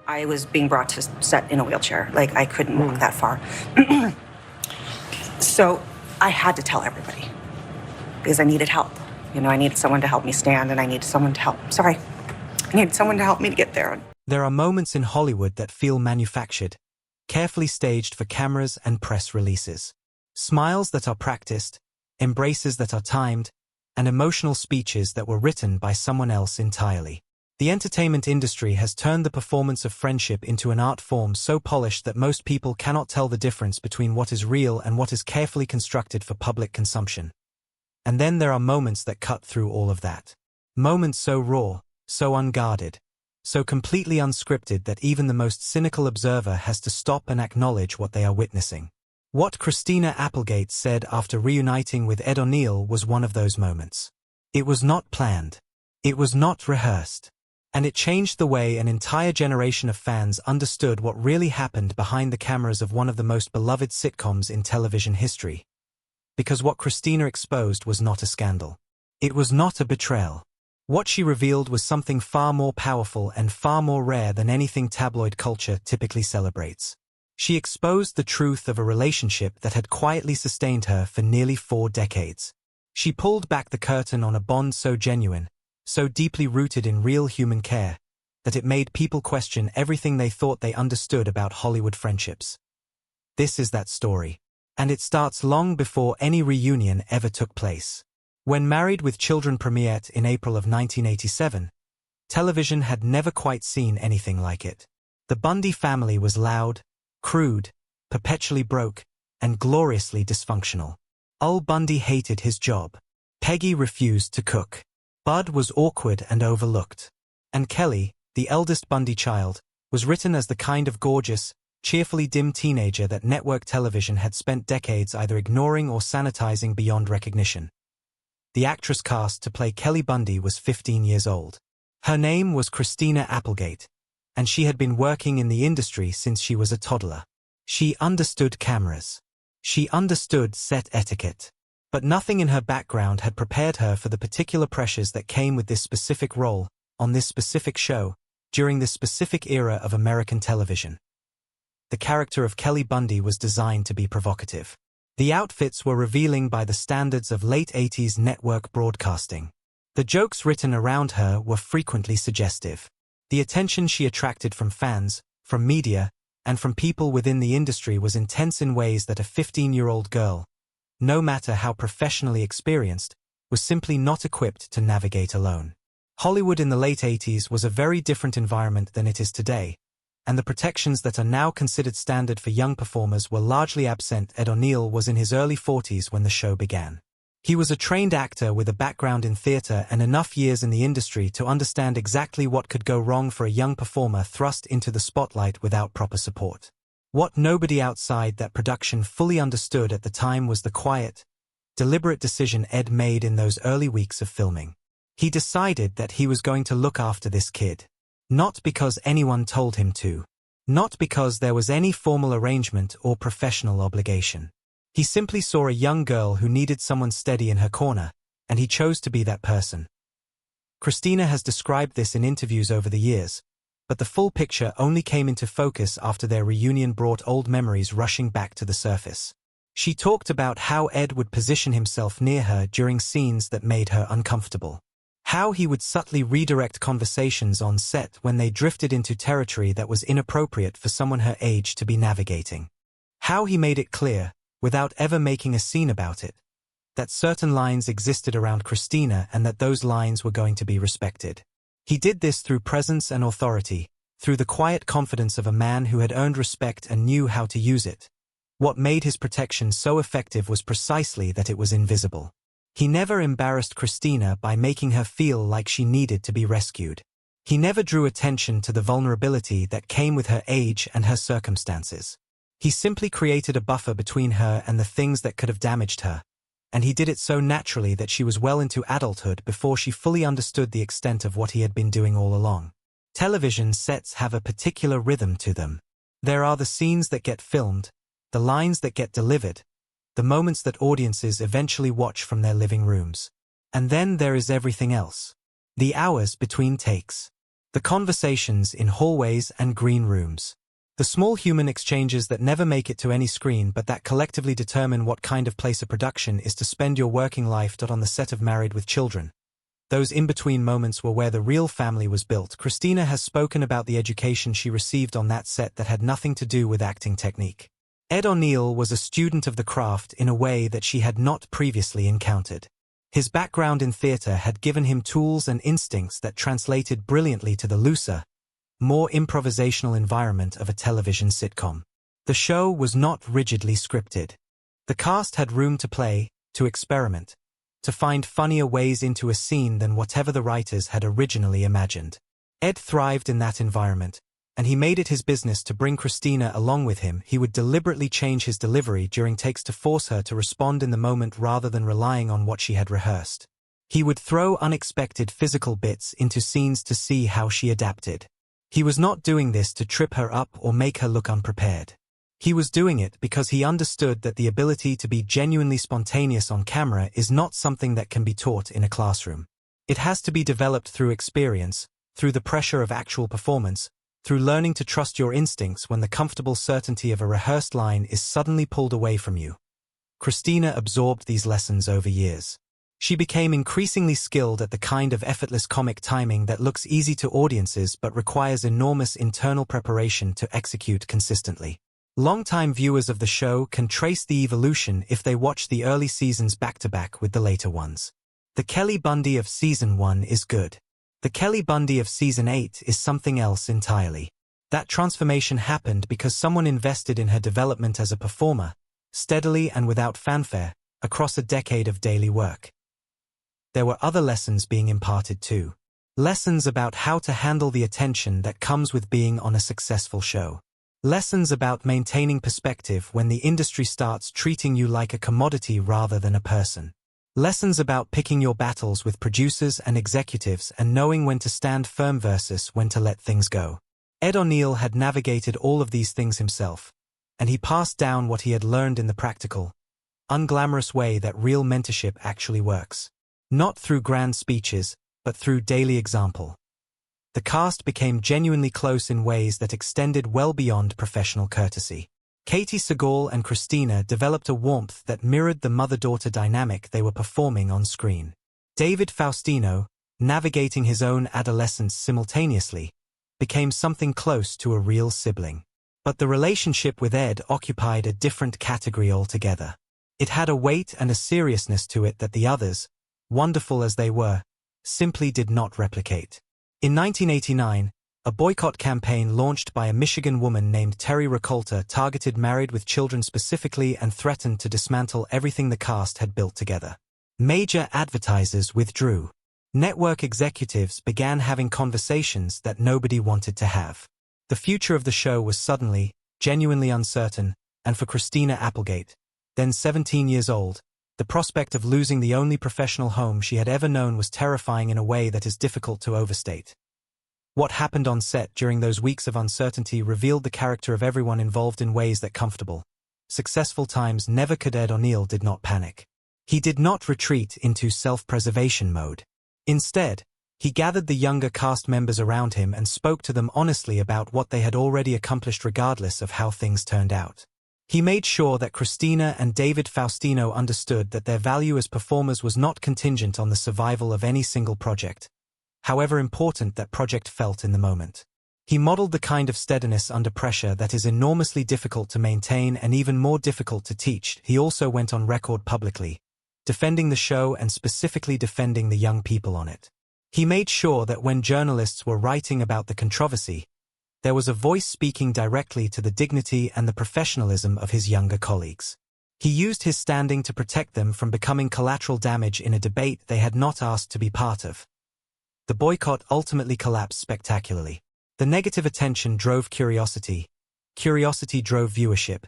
I was being brought to set in a wheelchair. Like, I couldn't walk that far. So I had to tell everybody because I needed help. You know, I needed someone to help me stand, and I needed someone to help. I needed someone to help me to get there. There are moments in Hollywood that feel manufactured, carefully staged for cameras and press releases. Smiles that are practiced, embraces that are timed, and emotional speeches that were written by someone else entirely. The entertainment industry has turned the performance of friendship into an art form so polished that most people cannot tell the difference between what is real and what is carefully constructed for public consumption. And then there are moments that cut through all of that. Moments so raw, so unguarded, so completely unscripted that even the most cynical observer has to stop and acknowledge what they are witnessing. What Christina Applegate said after reuniting with Ed O'Neill was one of those moments. It was not planned. It was not rehearsed. And it changed the way an entire generation of fans understood what really happened behind the cameras of one of the most beloved sitcoms in television history. Because what Christina exposed was not a scandal. It was not a betrayal. What she revealed was something far more powerful and far more rare than anything tabloid culture typically celebrates. She exposed the truth of a relationship that had quietly sustained her for nearly 4 decades. She pulled back the curtain on a bond so genuine, so deeply rooted in real human care, that it made people question everything they thought they understood about Hollywood friendships. This is that story. And it starts long before any reunion ever took place. When Married with Children premiered in April of 1987, television had never quite seen anything like it. The Bundy family was loud, crude, perpetually broke, and gloriously dysfunctional. Al Bundy hated his job. Peggy refused to cook. Bud was awkward and overlooked. And Kelly, the eldest Bundy child, was written as the kind of gorgeous, cheerfully dim teenager that network television had spent decades either ignoring or sanitizing beyond recognition. The actress cast to play Kelly Bundy was 15 years old. Her name was Christina Applegate, and she had been working in the industry since she was a toddler. She understood cameras. She understood set etiquette. But nothing in her background had prepared her for the particular pressures that came with this specific role, on this specific show, during this specific era of American television. The character of Kelly Bundy was designed to be provocative. The outfits were revealing by the standards of late 80s network broadcasting. The jokes written around her were frequently suggestive. The attention she attracted from fans, from media, and from people within the industry was intense in ways that a 15-year-old girl, no matter how professionally experienced, was simply not equipped to navigate alone. Hollywood in the late 80s was a very different environment than it is today, and the protections that are now considered standard for young performers were largely absent. Ed O'Neill was in his early 40s when the show began. He was a trained actor with a background in theater and enough years in the industry to understand exactly what could go wrong for a young performer thrust into the spotlight without proper support. What nobody outside that production fully understood at the time was the quiet, deliberate decision Ed made in those early weeks of filming. He decided that he was going to look after this kid. Not because anyone told him to. Not because there was any formal arrangement or professional obligation. He simply saw a young girl who needed someone steady in her corner, and he chose to be that person. Christina has described this in interviews over the years, but the full picture only came into focus after their reunion brought old memories rushing back to the surface. She talked about how Ed would position himself near her during scenes that made her uncomfortable. How he would subtly redirect conversations on set when they drifted into territory that was inappropriate for someone her age to be navigating. How he made it clear, without ever making a scene about it, that certain lines existed around Christina and that those lines were going to be respected. He did this through presence and authority, through the quiet confidence of a man who had earned respect and knew how to use it. What made his protection so effective was precisely that it was invisible. He never embarrassed Christina by making her feel like she needed to be rescued. He never drew attention to the vulnerability that came with her age and her circumstances. He simply created a buffer between her and the things that could have damaged her, and he did it so naturally that she was well into adulthood before she fully understood the extent of what he had been doing all along. Television sets have a particular rhythm to them. There are the scenes that get filmed, the lines that get delivered, the moments that audiences eventually watch from their living rooms. And then there is everything else. The hours between takes. The conversations in hallways and green rooms. The small human exchanges that never make it to any screen but that collectively determine what kind of place a production is to spend your working life. On the set of Married with Children. Those in-between moments were where the real family was built. Christina has spoken about the education she received on that set that had nothing to do with acting technique. Ed O'Neill was a student of the craft in a way that she had not previously encountered. His background in theater had given him tools and instincts that translated brilliantly to the looser, more improvisational environment of a television sitcom. The show was not rigidly scripted. The cast had room to play, to experiment, to find funnier ways into a scene than whatever the writers had originally imagined. Ed thrived in that environment, and he made it his business to bring Christina along with him. He would deliberately change his delivery during takes to force her to respond in the moment rather than relying on what she had rehearsed. He would throw unexpected physical bits into scenes to see how she adapted. He was not doing this to trip her up or make her look unprepared. He was doing it because he understood that the ability to be genuinely spontaneous on camera is not something that can be taught in a classroom. It has to be developed through experience, through the pressure of actual performance, through learning to trust your instincts when the comfortable certainty of a rehearsed line is suddenly pulled away from you. Christina absorbed these lessons over years. She became increasingly skilled at the kind of effortless comic timing that looks easy to audiences but requires enormous internal preparation to execute consistently. Longtime viewers of the show can trace the evolution if they watch the early seasons back-to-back with the later ones. The Kelly Bundy of Season 1 is good. The Kelly Bundy of Season 8 is something else entirely. That transformation happened because someone invested in her development as a performer, steadily and without fanfare, across a decade of daily work. There were other lessons being imparted too. Lessons about how to handle the attention that comes with being on a successful show. Lessons about maintaining perspective when the industry starts treating you like a commodity rather than a person. Lessons about picking your battles with producers and executives and knowing when to stand firm versus when to let things go. Ed O'Neill had navigated all of these things himself, and he passed down what he had learned in the practical, unglamorous way that real mentorship actually works. Not through grand speeches, but through daily example. The cast became genuinely close in ways that extended well beyond professional courtesy. Katie Sagal and Christina developed a warmth that mirrored the mother-daughter dynamic they were performing on screen. David Faustino, navigating his own adolescence simultaneously, became something close to a real sibling. But the relationship with Ed occupied a different category altogether. It had a weight and a seriousness to it that the others, wonderful as they were, simply did not replicate. In 1989, a boycott campaign launched by a Michigan woman named Terry Rakolta targeted Married with Children specifically and threatened to dismantle everything the cast had built together. Major advertisers withdrew. Network executives began having conversations that nobody wanted to have. The future of the show was suddenly, genuinely uncertain, and for Christina Applegate, then 17 years old, the prospect of losing the only professional home she had ever known was terrifying in a way that is difficult to overstate. What happened on set during those weeks of uncertainty revealed the character of everyone involved in ways that comfortable, successful times never could. Ed O'Neill did not panic. He did not retreat into self-preservation mode. Instead, he gathered the younger cast members around him and spoke to them honestly about what they had already accomplished regardless of how things turned out. He made sure that Christina and David Faustino understood that their value as performers was not contingent on the survival of any single project, however important that project felt in the moment. He modeled the kind of steadiness under pressure that is enormously difficult to maintain and even more difficult to teach. He also went on record publicly, defending the show and specifically defending the young people on it. He made sure that when journalists were writing about the controversy, there was a voice speaking directly to the dignity and the professionalism of his younger colleagues. He used his standing to protect them from becoming collateral damage in a debate they had not asked to be part of. The boycott ultimately collapsed spectacularly. The negative attention drove curiosity, curiosity drove viewership,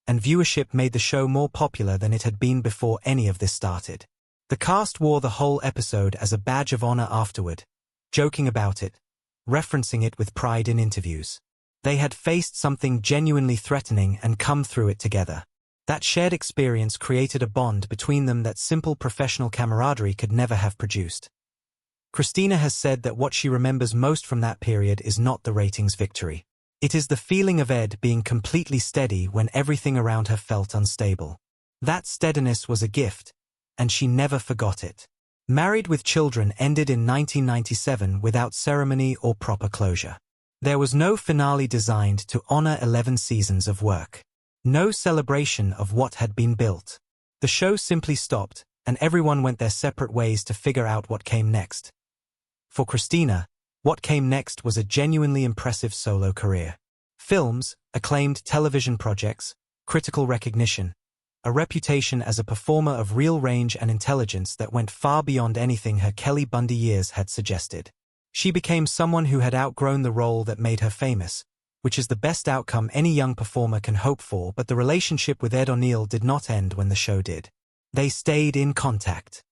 and viewership made the show more popular than it had been before any of this started. The cast wore the whole episode as a badge of honor afterward, joking about it, referencing it with pride in interviews. They had faced something genuinely threatening and come through it together. That shared experience created a bond between them that simple professional camaraderie could never have produced. Christina has said that what she remembers most from that period is not the ratings victory. It is the feeling of Ed being completely steady when everything around her felt unstable. That steadiness was a gift, and she never forgot it. Married with Children ended in 1997 without ceremony or proper closure. There was no finale designed to honor 11 seasons of work. No celebration of what had been built. The show simply stopped, and everyone went their separate ways to figure out what came next. For Christina, what came next was a genuinely impressive solo career. Films, acclaimed television projects, critical recognition, a reputation as a performer of real range and intelligence that went far beyond anything her Kelly Bundy years had suggested. She became someone who had outgrown the role that made her famous, which is the best outcome any young performer can hope for, but the relationship with Ed O'Neill did not end when the show did. They stayed in contact.